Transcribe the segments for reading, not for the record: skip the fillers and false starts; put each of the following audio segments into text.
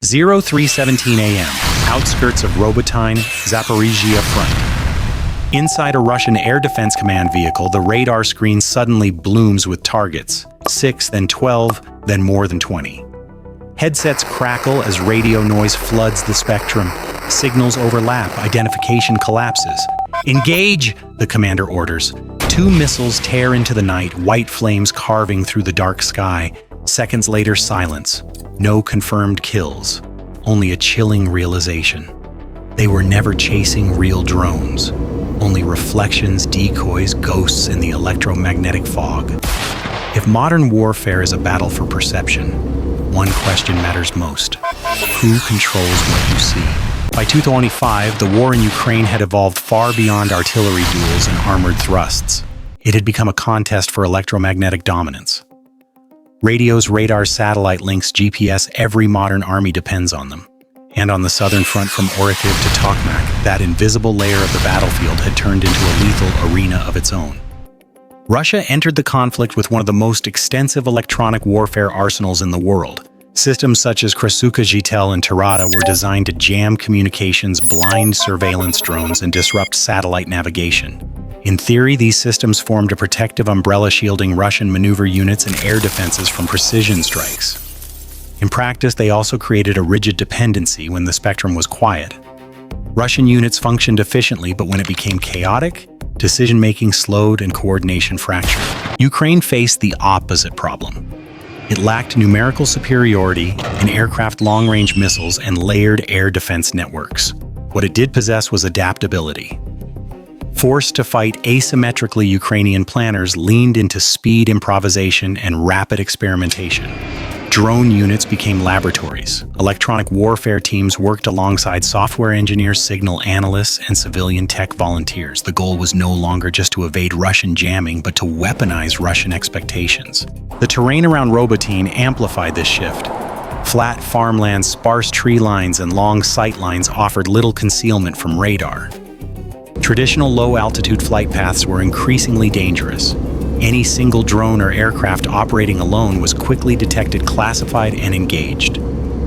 03:17 a.m. Outskirts of Robotyne, Zaporizhzhia front. Inside a Russian Air Defense Command vehicle, the radar screen suddenly blooms with targets. 6, then 12, then more than 20. Headsets crackle as radio noise floods the spectrum. Signals overlap, identification collapses. "Engage!" the commander orders. 2 missiles tear into the night, white flames carving through the dark sky. Seconds later, silence. No confirmed kills. Only a chilling realization. They were never chasing real drones. Only reflections, decoys, ghosts in the electromagnetic fog. If modern warfare is a battle for perception, one question matters most. Who controls what you see? By 2025, the war in Ukraine had evolved far beyond artillery duels and armored thrusts. It had become a contest for electromagnetic dominance. Radios, radars, satellite links, GPS, every modern army depends on them. And on the southern front from Orikhiv to Tokmak, that invisible layer of the battlefield had turned into a lethal arena of its own. Russia entered the conflict with one of the most extensive electronic warfare arsenals in the world. Systems such as Krasuka, Zhitel, and Tirada were designed to jam communications, blind surveillance drones, and disrupt satellite navigation. In theory, these systems formed a protective umbrella shielding Russian maneuver units and air defenses from precision strikes. In practice, they also created a rigid dependency when the spectrum was quiet. Russian units functioned efficiently, but when it became chaotic, decision-making slowed and coordination fractured. Ukraine faced the opposite problem. It lacked numerical superiority in aircraft long-range missiles and layered air defense networks. What it did possess was adaptability. Forced to fight asymmetrically, Ukrainian planners leaned into speed, improvisation, and rapid experimentation. Drone units became laboratories. Electronic warfare teams worked alongside software engineers, signal analysts, and civilian tech volunteers. The goal was no longer just to evade Russian jamming, but to weaponize Russian expectations. The terrain around Robotyne amplified this shift. Flat farmlands, sparse tree lines, and long sight lines offered little concealment from radar. Traditional low-altitude flight paths were increasingly dangerous. Any single drone or aircraft operating alone was quickly detected, classified, and engaged.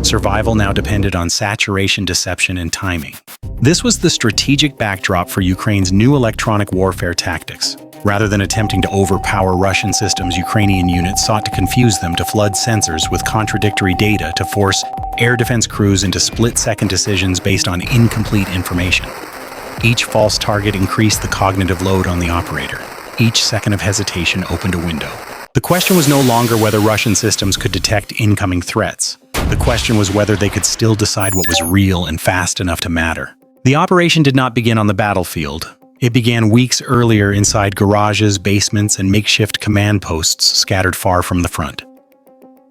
Survival now depended on saturation, deception, and timing. This was the strategic backdrop for Ukraine's new electronic warfare tactics. Rather than attempting to overpower Russian systems, Ukrainian units sought to confuse them, to flood sensors with contradictory data, to force air defense crews into split-second decisions based on incomplete information. Each false target increased the cognitive load on the operator. Each second of hesitation opened a window. The question was no longer whether Russian systems could detect incoming threats. The question was whether they could still decide what was real and fast enough to matter. The operation did not begin on the battlefield. It began weeks earlier inside garages, basements, and makeshift command posts scattered far from the front.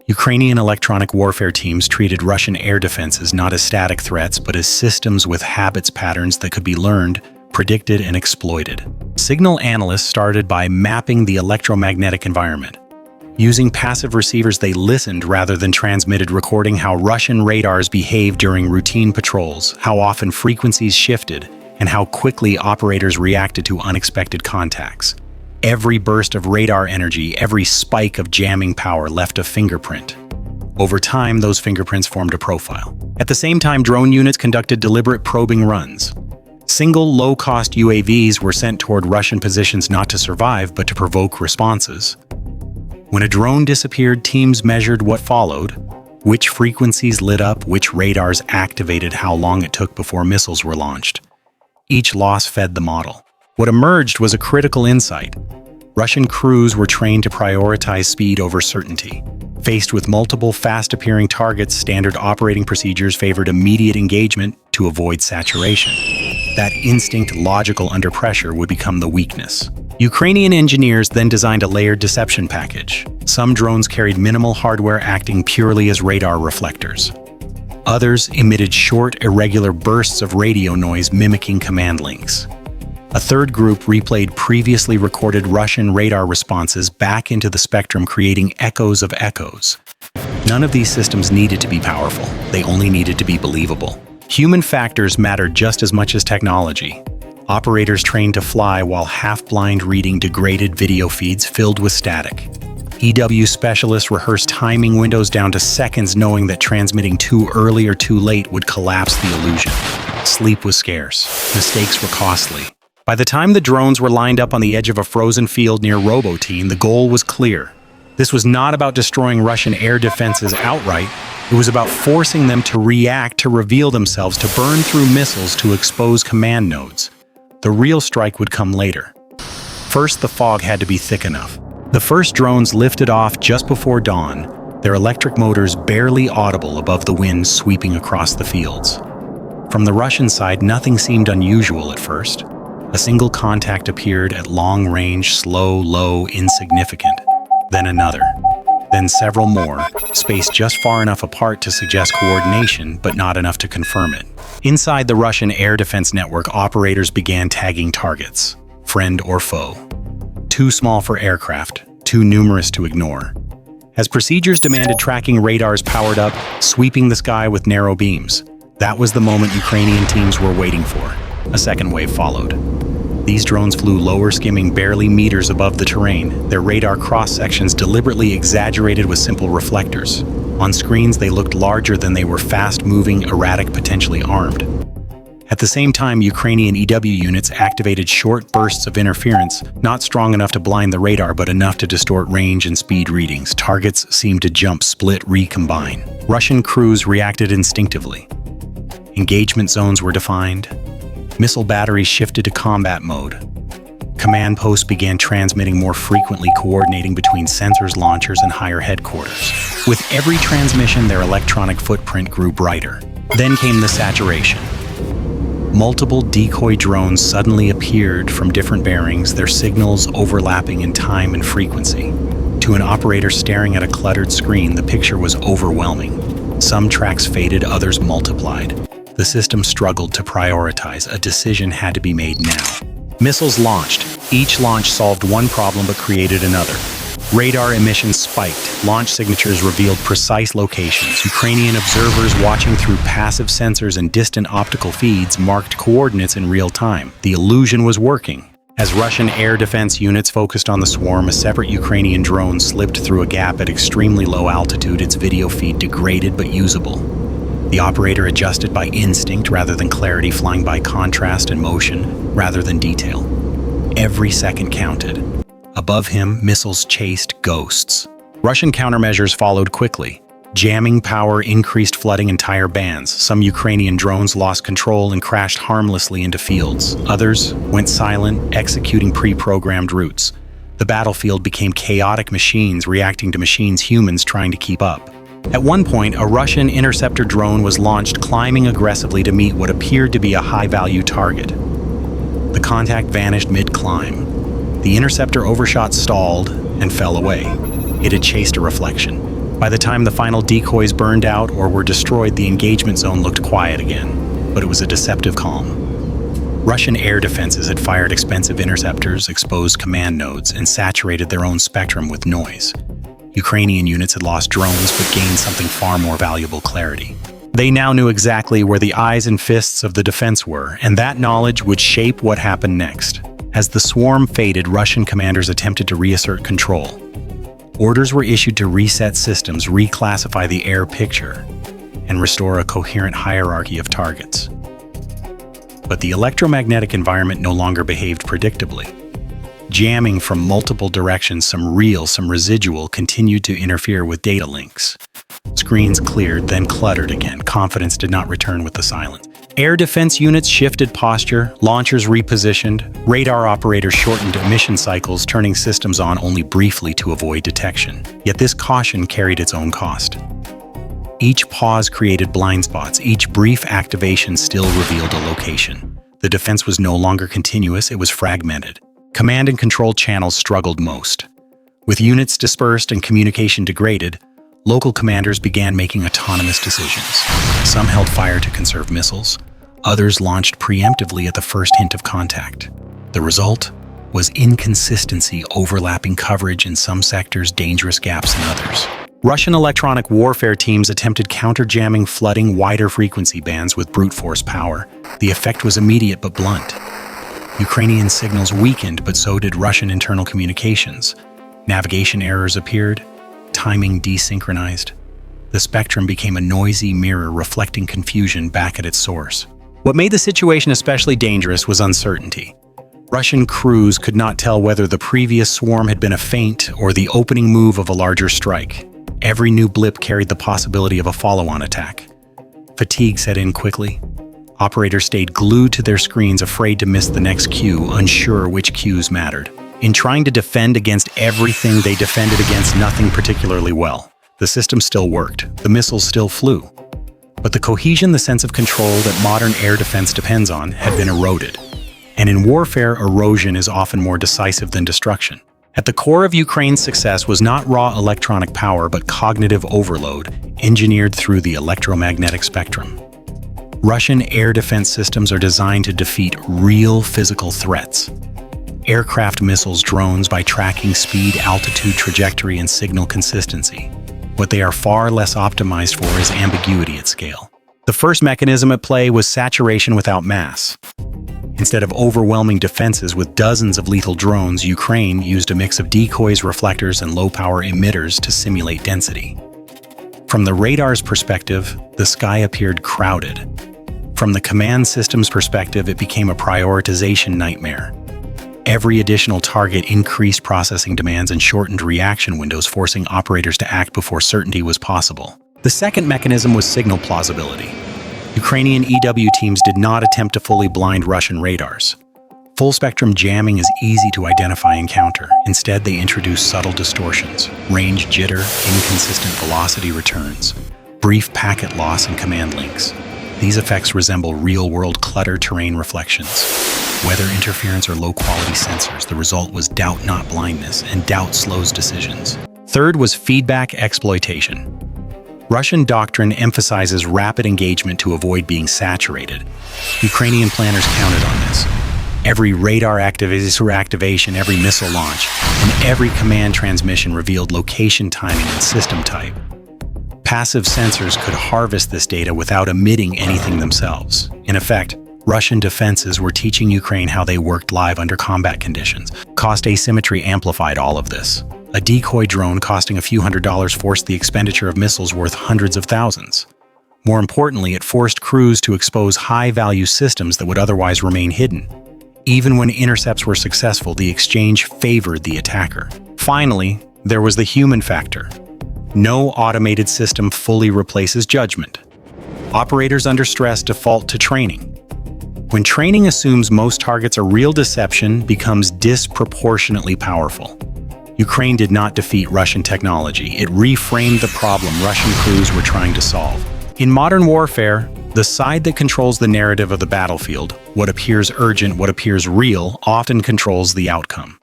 Ukrainian electronic warfare teams treated Russian air defenses not as static threats, but as systems with habits patterns that could be learned, predicted, and exploited. Signal analysts started by mapping the electromagnetic environment. Using passive receivers, they listened rather than transmitted, recording how Russian radars behaved during routine patrols, how often frequencies shifted, and how quickly operators reacted to unexpected contacts. Every burst of radar energy, every spike of jamming power left a fingerprint. Over time, those fingerprints formed a profile. At the same time, drone units conducted deliberate probing runs. Single, low-cost UAVs were sent toward Russian positions not to survive, but to provoke responses. When a drone disappeared, teams measured what followed, which frequencies lit up, which radars activated, how long it took before missiles were launched. Each loss fed the model. What emerged was a critical insight. Russian crews were trained to prioritize speed over certainty. Faced with multiple fast-appearing targets, standard operating procedures favored immediate engagement to avoid saturation. That instinct, logical under pressure, would become the weakness. Ukrainian engineers then designed a layered deception package. Some drones carried minimal hardware, acting purely as radar reflectors. Others emitted short, irregular bursts of radio noise mimicking command links. A third group replayed previously recorded Russian radar responses back into the spectrum, creating echoes of echoes. None of these systems needed to be powerful. They only needed to be believable. Human factors mattered just as much as technology. Operators trained to fly while half-blind, reading degraded video feeds filled with static. EW specialists rehearsed timing windows down to seconds, knowing that transmitting too early or too late would collapse the illusion. Sleep was scarce. Mistakes were costly. By the time the drones were lined up on the edge of a frozen field near Robotyne, the goal was clear. This was not about destroying Russian air defenses outright. It was about forcing them to react, to reveal themselves, to burn through missiles, to expose command nodes. The real strike would come later. First, the fog had to be thick enough. The first drones lifted off just before dawn, their electric motors barely audible above the wind sweeping across the fields. From the Russian side, nothing seemed unusual at first. A single contact appeared at long range, slow, low, insignificant. Then another. Then several more, spaced just far enough apart to suggest coordination, but not enough to confirm it. Inside the Russian air defense network, operators began tagging targets, friend or foe. Too small for aircraft, too numerous to ignore. As procedures demanded, tracking radars powered up, sweeping the sky with narrow beams. That was the moment Ukrainian teams were waiting for. A second wave followed. These drones flew lower, skimming barely meters above the terrain, their radar cross-sections deliberately exaggerated with simple reflectors. On screens, they looked larger than they were fast-moving, erratic, potentially armed. At the same time, Ukrainian EW units activated short bursts of interference, not strong enough to blind the radar, but enough to distort range and speed readings. Targets seemed to jump, split, recombine. Russian crews reacted instinctively. Engagement zones were defined. Missile batteries shifted to combat mode. Command posts began transmitting more frequently, coordinating between sensors, launchers, and higher headquarters. With every transmission, their electronic footprint grew brighter. Then came the saturation. Multiple decoy drones suddenly appeared from different bearings, their signals overlapping in time and frequency. To an operator staring at a cluttered screen, the picture was overwhelming. Some tracks faded, others multiplied. The system struggled to prioritize. A decision had to be made now. Missiles launched. Each launch solved one problem but created another. Radar emissions spiked. Launch signatures revealed precise locations. Ukrainian observers watching through passive sensors and distant optical feeds marked coordinates in real time. The illusion was working. As Russian air defense units focused on the swarm, a separate Ukrainian drone slipped through a gap at extremely low altitude, its video feed degraded but usable. The operator adjusted by instinct rather than clarity, flying by contrast and motion rather than detail. Every second counted. Above him, missiles chased ghosts. Russian countermeasures followed quickly. Jamming power increased, flooding entire bands. Some Ukrainian drones lost control and crashed harmlessly into fields. Others went silent, executing pre-programmed routes. The battlefield became chaotic machines reacting to machines, humans trying to keep up. At one point, a Russian interceptor drone was launched, climbing aggressively to meet what appeared to be a high-value target. The contact vanished mid-climb. The interceptor overshot, stalled, and fell away. It had chased a reflection. By the time the final decoys burned out or were destroyed, the engagement zone looked quiet again, but it was a deceptive calm. Russian air defenses had fired expensive interceptors, exposed command nodes, and saturated their own spectrum with noise. Ukrainian units had lost drones but gained something far more valuable: clarity. They now knew exactly where the eyes and fists of the defense were, and that knowledge would shape what happened next. As the swarm faded, Russian commanders attempted to reassert control. Orders were issued to reset systems, reclassify the air picture, and restore a coherent hierarchy of targets. But the electromagnetic environment no longer behaved predictably. Jamming from multiple directions, some real, some residual, continued to interfere with data links. Screens cleared, then cluttered again. Confidence did not return with the silence. Air defense units shifted posture, launchers repositioned, radar operators shortened emission cycles, turning systems on only briefly to avoid detection. Yet this caution carried its own cost. Each pause created blind spots. Each brief activation still revealed a location. The defense was no longer continuous, it was fragmented. Command and control channels struggled most. With units dispersed and communication degraded, local commanders began making autonomous decisions. Some held fire to conserve missiles. Others launched preemptively at the first hint of contact. The result was inconsistency, overlapping coverage in some sectors, dangerous gaps in others. Russian electronic warfare teams attempted counter-jamming, flooding wider frequency bands with brute force power. The effect was immediate but blunt. Ukrainian signals weakened, but so did Russian internal communications. Navigation errors appeared, timing desynchronized. The spectrum became a noisy mirror reflecting confusion back at its source. What made the situation especially dangerous was uncertainty. Russian crews could not tell whether the previous swarm had been a feint or the opening move of a larger strike. Every new blip carried the possibility of a follow-on attack. Fatigue set in quickly. Operators stayed glued to their screens, afraid to miss the next cue, unsure which cues mattered. In trying to defend against everything, they defended against nothing particularly well. The system still worked. The missiles still flew. But the cohesion, the sense of control that modern air defense depends on, had been eroded. And in warfare, erosion is often more decisive than destruction. At the core of Ukraine's success was not raw electronic power, but cognitive overload, engineered through the electromagnetic spectrum. Russian air defense systems are designed to defeat real physical threats. Aircraft missiles, drones by tracking speed, altitude, trajectory, and signal consistency. What they are far less optimized for is ambiguity at scale. The first mechanism at play was saturation without mass. Instead of overwhelming defenses with dozens of lethal drones, Ukraine used a mix of decoys, reflectors, and low-power emitters to simulate density. From the radar's perspective, the sky appeared crowded. From the command system's perspective, it became a prioritization nightmare. Every additional target increased processing demands and shortened reaction windows, forcing operators to act before certainty was possible. The second mechanism was signal plausibility. Ukrainian EW teams did not attempt to fully blind Russian radars. Full-spectrum jamming is easy to identify and counter. Instead, they introduced subtle distortions, range jitter, inconsistent velocity returns, brief packet loss, and command links. These effects resemble real-world clutter terrain reflections. Weather interference or low-quality sensors, the result was doubt, not blindness, and doubt slows decisions. Third was feedback exploitation. Russian doctrine emphasizes rapid engagement to avoid being saturated. Ukrainian planners counted on this. Every radar activation, every missile launch, and every command transmission revealed location, timing, and system type. Passive sensors could harvest this data without emitting anything themselves. In effect, Russian defenses were teaching Ukraine how they worked live under combat conditions. Cost asymmetry amplified all of this. A decoy drone costing a few $100s forced the expenditure of missiles worth hundreds of thousands. More importantly, it forced crews to expose high-value systems that would otherwise remain hidden. Even when intercepts were successful, the exchange favored the attacker. Finally, there was the human factor. No automated system fully replaces judgment. Operators under stress default to training. When training assumes most targets are real, deception becomes disproportionately powerful. Ukraine did not defeat Russian technology. It reframed the problem Russian crews were trying to solve. In modern warfare, the side that controls the narrative of the battlefield, what appears urgent, what appears real, often controls the outcome.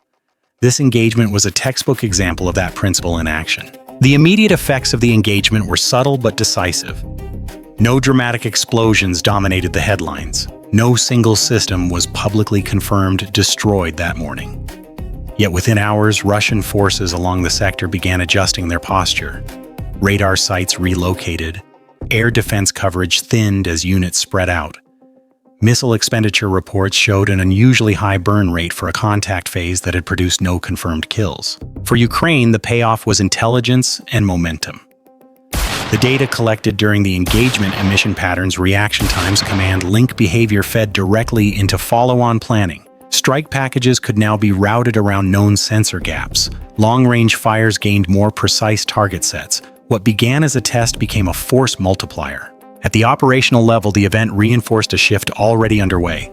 This engagement was a textbook example of that principle in action. The immediate effects of the engagement were subtle but decisive. No dramatic explosions dominated the headlines. No single system was publicly confirmed destroyed that morning. Yet within hours, Russian forces along the sector began adjusting their posture. Radar sites relocated. Air defense coverage thinned as units spread out. Missile expenditure reports showed an unusually high burn rate for a contact phase that had produced no confirmed kills. For Ukraine, the payoff was intelligence and momentum. The data collected during the engagement, emission patterns, reaction times, command link behavior fed directly into follow-on planning. Strike packages could now be routed around known sensor gaps. Long-range fires gained more precise target sets. What began as a test became a force multiplier. At the operational level, the event reinforced a shift already underway.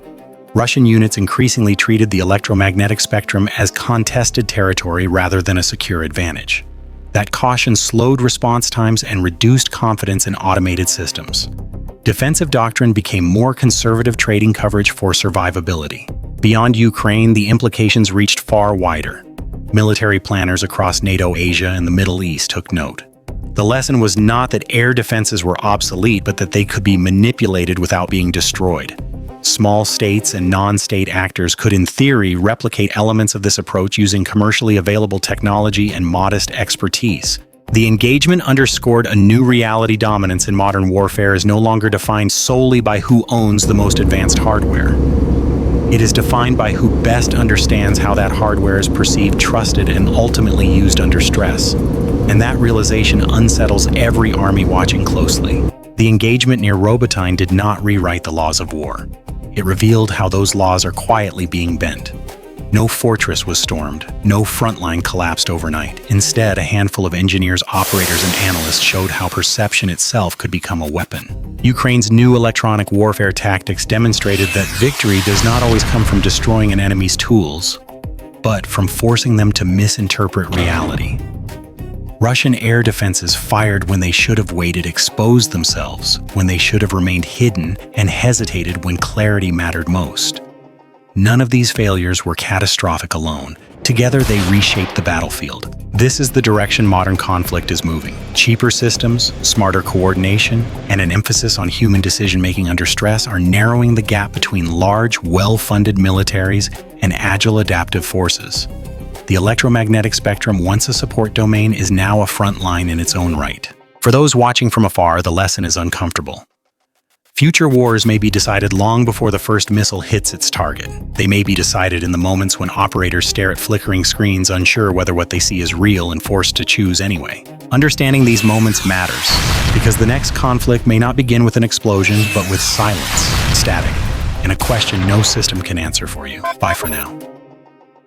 Russian units increasingly treated the electromagnetic spectrum as contested territory rather than a secure advantage. That caution slowed response times and reduced confidence in automated systems. Defensive doctrine became more conservative, trading coverage for survivability. Beyond Ukraine, the implications reached far wider. Military planners across NATO, Asia, and the Middle East took note. The lesson was not that air defenses were obsolete, but that they could be manipulated without being destroyed. Small states and non-state actors could, in theory, replicate elements of this approach using commercially available technology and modest expertise. The engagement underscored a new reality. Dominance in modern warfare is no longer defined solely by who owns the most advanced hardware. It is defined by who best understands how that hardware is perceived, trusted, and ultimately used under stress. And that realization unsettles every army watching closely. The engagement near Robotyne did not rewrite the laws of war. It revealed how those laws are quietly being bent. No fortress was stormed, no frontline collapsed overnight. Instead, a handful of engineers, operators, and analysts showed how perception itself could become a weapon. Ukraine's new electronic warfare tactics demonstrated that victory does not always come from destroying an enemy's tools, but from forcing them to misinterpret reality. Russian air defenses fired when they should have waited, exposed themselves when they should have remained hidden, and hesitated when clarity mattered most. None of these failures were catastrophic alone. Together, they reshaped the battlefield. This is the direction modern conflict is moving. Cheaper systems, smarter coordination, and an emphasis on human decision-making under stress are narrowing the gap between large, well-funded militaries and agile adaptive forces. The electromagnetic spectrum, once a support domain, is now a front line in its own right. For those watching from afar, the lesson is uncomfortable. Future wars may be decided long before the first missile hits its target. They may be decided in the moments when operators stare at flickering screens, unsure whether what they see is real and forced to choose anyway. Understanding these moments matters, because the next conflict may not begin with an explosion, but with silence, static, and a question no system can answer for you. Bye for now.